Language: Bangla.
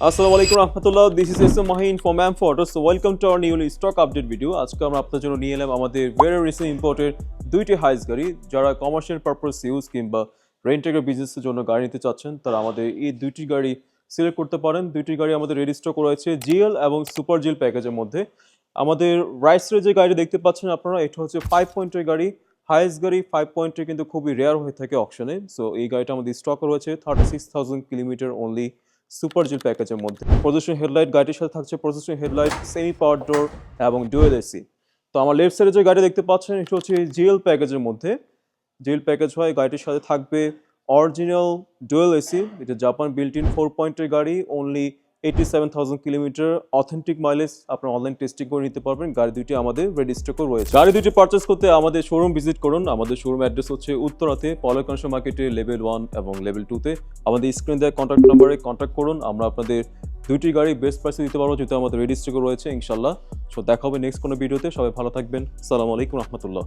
আসসালামু আলাইকুম রহমতুল্লাহ, this is S Mahin from M4. So welcome to our new stock update video. আজকে আমরা আপনার জন্য নিয়ে এলাম আমাদের ভেরি রিসেন্ট ইম্পোর্টেড দুইটি হাইস গাড়ি। যারা কমার্শিয়াল পারপাস ইউজ কিংবা রেন্টের বিজনেসের জন্য গাড়ি নিতে চাচ্ছেন তারা আমাদের এই দুইটি গাড়ি সিলেক্ট করতে পারেন। দুইটি গাড়ি আমাদের রেডি স্টক রয়েছে জিএল এবং সুপার জিএল প্যাকেজের মধ্যে। আমাদের রাইসের যে গাড়ি দেখতে পাচ্ছেন আপনারা, এটা হচ্ছে 5 পয়েন্টের গাড়ি, হাইস্ট গাড়ি। 5 পয়েন্টে কিন্তু খুবই রেয়ার হয়ে থাকে অপশনে। সো এই গাড়িটা আমাদের স্টক রয়েছে 36,000 কিলোমিটার অনলি সুপার জিল প্যাকেজের মধ্যে। পজিশন হেডলাইট গাড়ির সাথে থাকছে, পজিশন হেডলাইট, সেমি পাওয়ার ডোর এবং ডুয়েল এসি। তো আমার লেফট সাইডে যে গাড়ি দেখতে পাচ্ছেন এটা হচ্ছে জিএল প্যাকেজের মধ্যে। জিএল প্যাকেজ হয়, গাড়িটির সাথে থাকবে অরিজিনাল ডুয়েল এসি। এটা জাপান বিল্ট ইন 4 পয়েন্টের গাড়ি, অনলি 87,000 কিলোমিটার, অথেন্টিক মাইলেজ। আপনার অনলাইন টেস্টিং করে নিতে পারবেন। গাড়ি দুইটি আমাদের রেডি স্টকে রয়েছে। গাড়ি দুইটি পারচেস করতে আমাদের শোরুম ভিজিট করুন। আমাদের শোরুম অ্যাড্রেস হচ্ছে উত্তরাতে পলাশ কনস্ট্রাকশন মার্কেটে লেভেল 1 এবং লেভেল 2-তে। আমাদের স্ক্রিন দেওয়া কন্ট্যাক্ট নাম্বারে কন্ট্যাক্ট করুন। আমরা আপনাদের দুইটি গাড়ি বেস্ট প্রাইসে দিতে পারবো, যেহেতু আমাদের রেডি স্টকে রয়েছে ইনশাল্লাহ। সো দেখা হবে নেক্সট কোনো ভিডিওতে। সবাই ভালো থাকবেন। আসসালামু আলাইকুম রহমতুল্লাহ।